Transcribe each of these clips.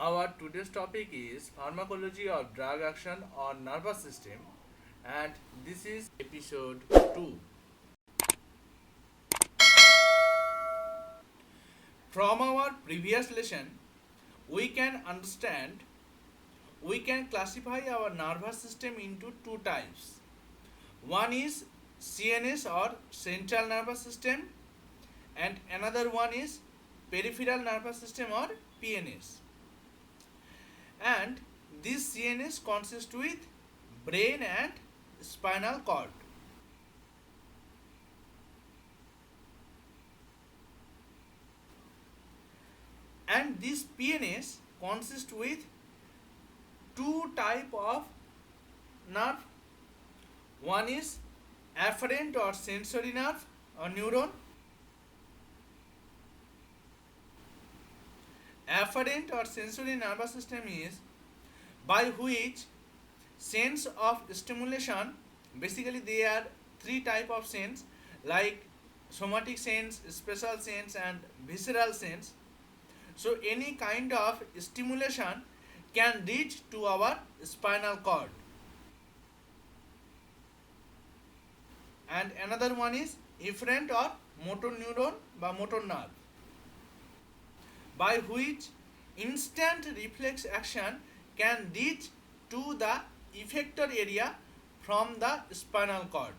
Our today's topic is pharmacology of drug action on nervous system, and this is episode 2. From our previous lesson, we can understand we can classify our nervous system into two types. One is CNS or central nervous system, and another one is peripheral nervous system or PNS. And this CNS consists with brain and spinal cord. And this PNS consists with two type of nerve. One is afferent or sensory nerve or neuron. Afferent or sensory nervous system is by which sense of stimulation, basically there are three type of sense like somatic sense, spatial sense and visceral sense. So any kind of stimulation can reach to our spinal cord. And another one is efferent or motor neuron বা motor nerve, by which instant reflex action can reach to the effector area from the spinal cord.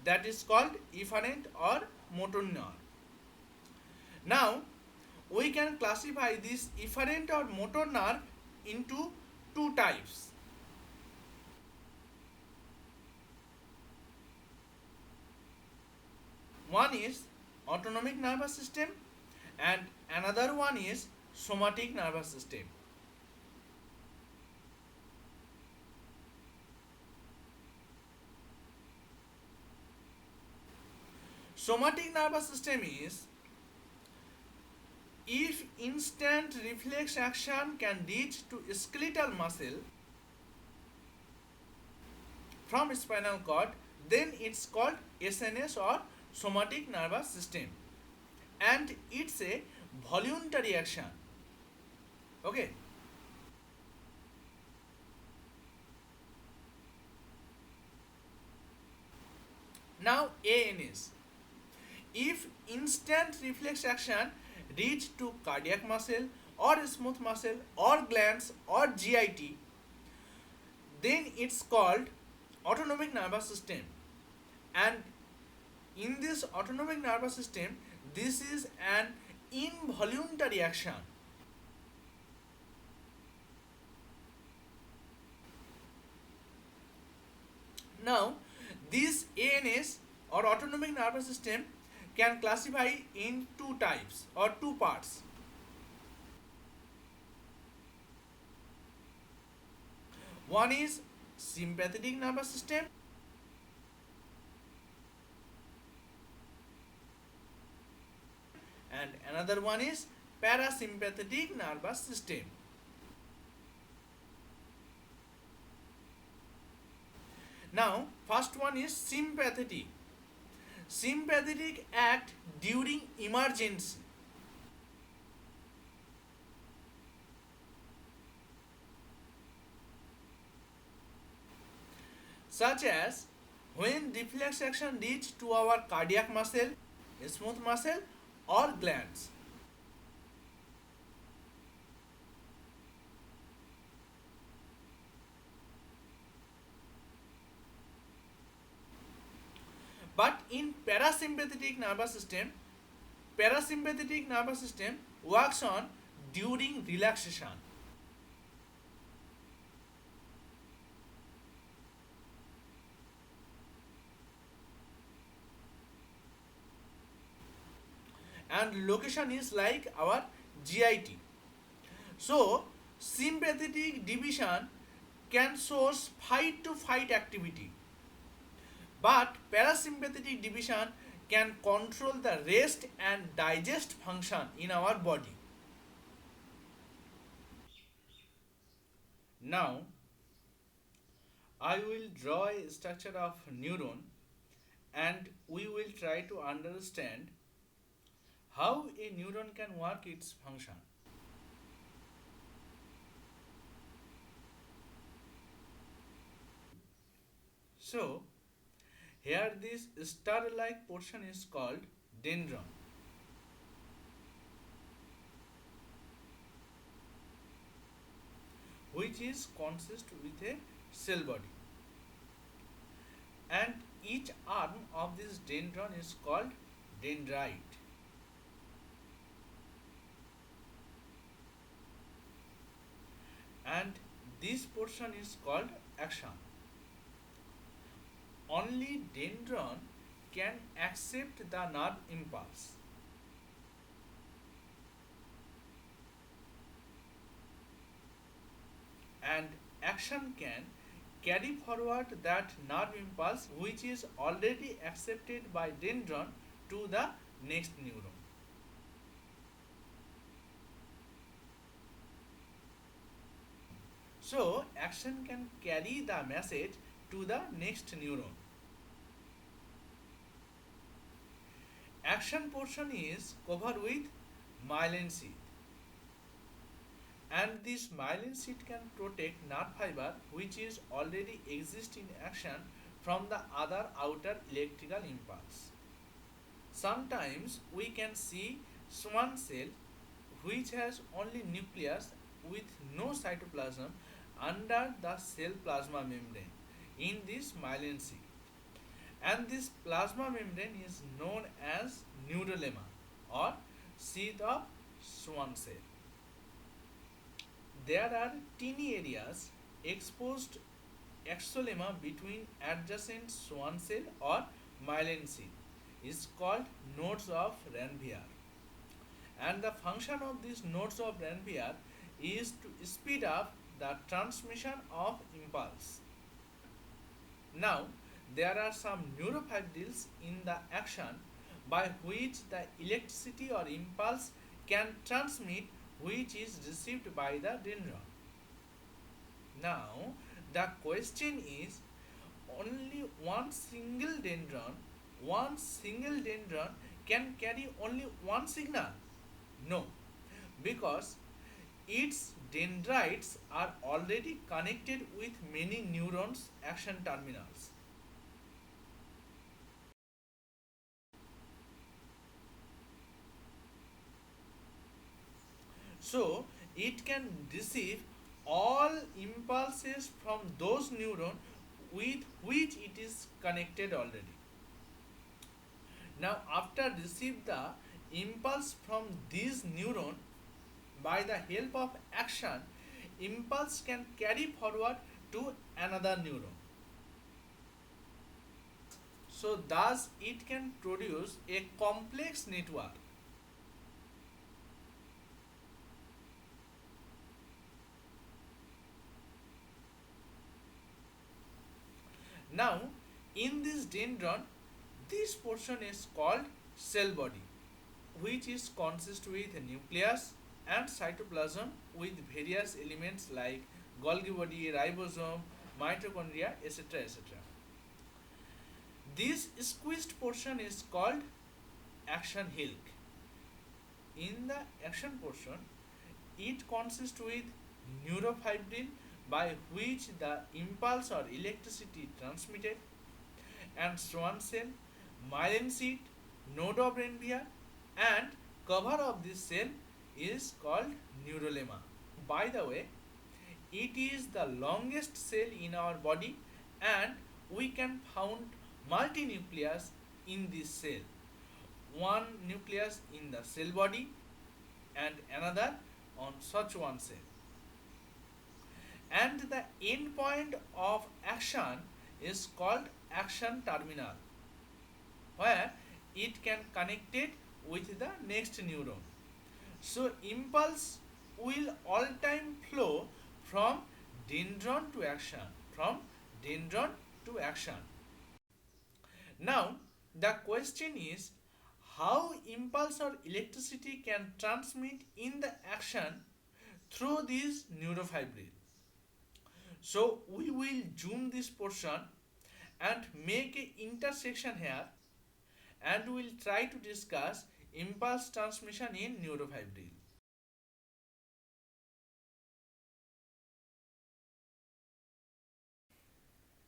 That is called efferent or motor nerve. Now, we can classify this efferent or motor nerve into two types. One is autonomic nervous system and another one is somatic nervous system. Somatic nervous system is if instant reflex action can reach to skeletal muscle from spinal cord, then it's called SNS or somatic nervous system, and it's a voluntary action. Okay. Now ANS, if instant reflex action reach to cardiac muscle or smooth muscle or glands or GIT, then it's called autonomic nervous system. And in this autonomic nervous system, this is an involuntary action. Now, this ANS or autonomic nervous system can classify in two types or two parts. One is sympathetic nervous system and another one is parasympathetic nervous system. Now, first one is sympathetic. Sympathetic act during emergency. Such as when reflex action reach to our cardiac muscle, smooth muscle or glands. But in parasympathetic nervous system works on during relaxation. And location is like our GIT. So sympathetic division can source fight to fight activity, but parasympathetic division can control the rest and digest function in our body. Now, I will draw a structure of neuron and we will try to understand how a neuron can work its function. So here this star-like portion is called dendron, which is consist with a cell body, and each arm of this dendron is called dendrite. And this portion is called axon. Only dendron can accept the nerve impulse, and axon can carry forward that nerve impulse which is already accepted by dendron to the next neuron. So axon can carry the message to the next neuron. Axon portion is covered with myelin sheath, and this myelin sheath can protect nerve fiber which is already exist in axon from the other outer electrical impulse. Sometimes we can see Schwann cell which has only nucleus with no cytoplasm under the cell plasma membrane in this myelin sheath, and this plasma membrane is known as neurolemma or sheath of Schwann cell. There are teeny areas exposed exolemma between adjacent Schwann cell or myelin sheath is called nodes of Ranvier, and the function of these nodes of Ranvier is to speed up the transmission of impulse. Now, there are some neurofibrils in the axon by which the electricity or impulse can transmit which is received by the dendron. Now, the question is only one single dendron can carry only one signal? No, because its dendrites are already connected with many neurons action terminals. So it can receive all impulses from those neurons with which it is connected already. Now after receive the impulse from these neuron by the help of action, impulse can carry forward to another neuron. So thus it can produce a complex network. Now in this dendron, this portion is called cell body, which is consist with nucleus and cytoplasm with various elements like Golgi body, ribosome, mitochondria, etc. etc. This squeezed portion is called action hilk. In the action portion, it consists with neurofibril by which the impulse or electricity transmitted, and Schwann cell, myelin sheath, node of Ranvier, and cover of this cell is called neurolemma. By the way, it is the longest cell in our body, and we can found multinucleus in this cell. One nucleus in the cell body and another on such one cell. And the end point of action is called action terminal, where it can connect it with the next neuron. So impulse will all time flow from dendron to action, from dendron to action. Now the question is how impulse or electricity can transmit in the action through these neurofibril. So we will zoom this portion and make a intersection here, and we will try to discuss impulse transmission in neurofibril.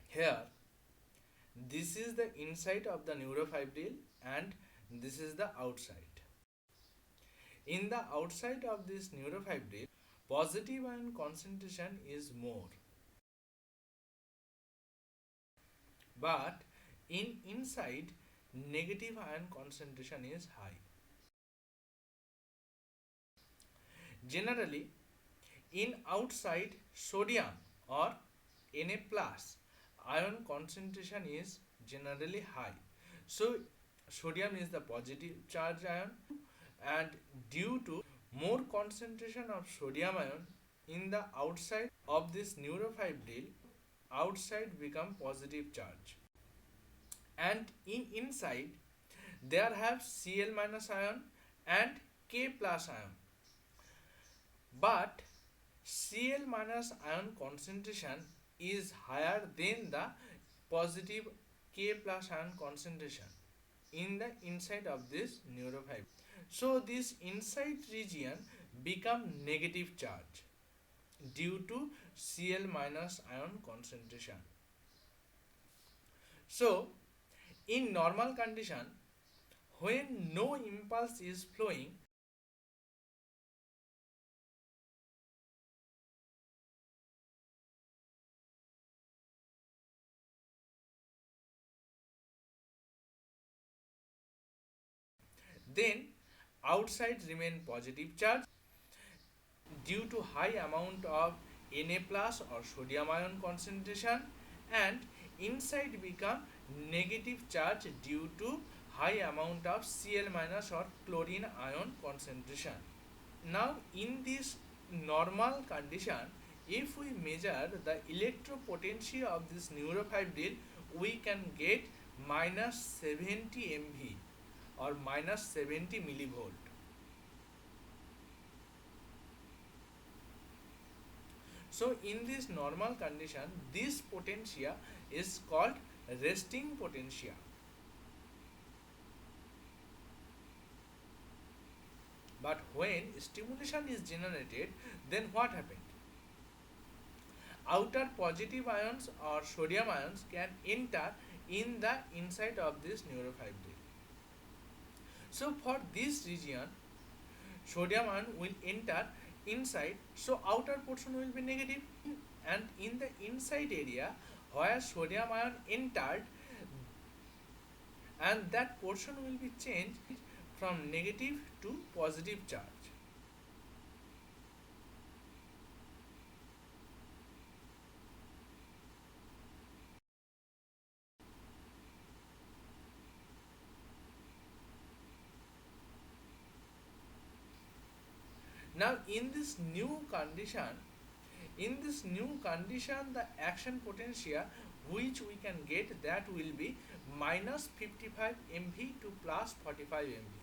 Here this is the inside of the neurofibril and this is the outside. In the outside of this neurofibril, positive ion concentration is more, but in inside negative ion concentration is high. Generally, in outside sodium or Na plus ion concentration is generally high. So sodium is the positive charge ion, and due to more concentration of sodium ion in the outside of this neurofibril, outside become positive charge, and in inside there have Cl minus ion and K plus ion, but Cl minus ion concentration is higher than the positive K plus ion concentration in the inside of this neurofibril. So this inside region become negative charge due to Cl minus ion concentration. So in normal condition, when no impulse is flowing, then outside remain positive charge due to high amount of Na plus or sodium ion concentration, and inside become negative charge due to high amount of Cl minus or chlorine ion concentration. Now in this normal condition, if we measure the electropotential of this neurofibril, we can get minus 70 MV or minus 70 millivolt. So in this normal condition, this potentia is called resting potentia. But when stimulation is generated, then what happened? Outer positive ions or sodium ions can enter in the inside of this neurofibril. So for this region, sodium ion will enter inside, so outer portion will be negative, and in the inside area where sodium ion entered, and that portion will be changed from negative to positive charge. Now in this new condition, the action potential which we can get, that will be minus 55 MV to plus 45 MV,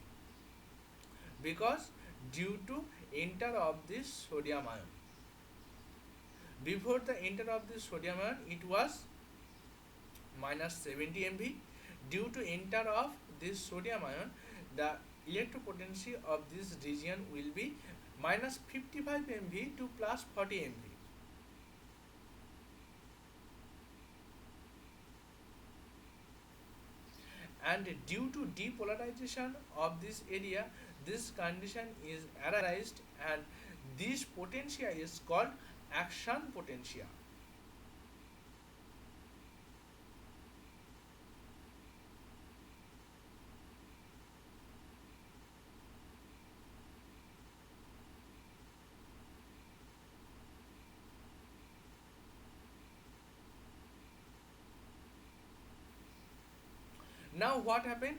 because due to enter of this sodium ion. Before the enter of this sodium ion, it was minus 70 MV. Due to enter of this sodium ion, the electropotential of this region will be minus 55 MV to plus 40 MV. And due to depolarization of this area, this condition is arised, and this potential is called action potential. Now what happened?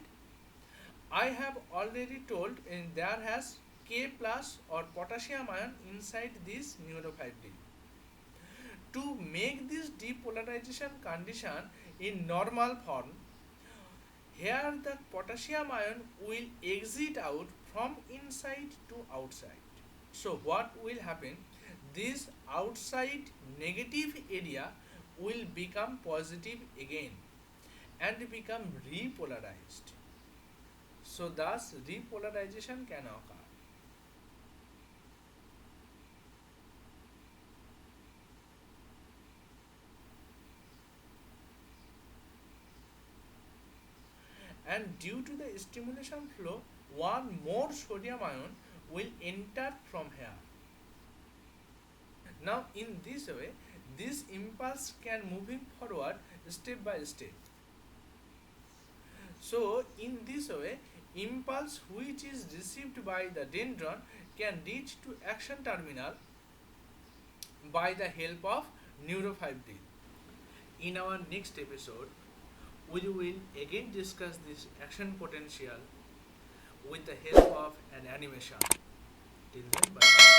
I have already told there has K plus or potassium ion inside this neurofibril. To make this depolarization condition in normal form, here the potassium ion will exit out from inside to outside. So what will happen? This outside negative area will become positive again and become repolarized. So thus repolarization can occur. and due to the stimulation flow, one more sodium ion will enter from here. Now in this way, this impulse can moving forward step by step. So in this way, impulse which is received by the dendron can reach to action terminal by the help of Neuro 5D. In our next episode, we will again discuss this action potential with the help of an animation. Till then, bye.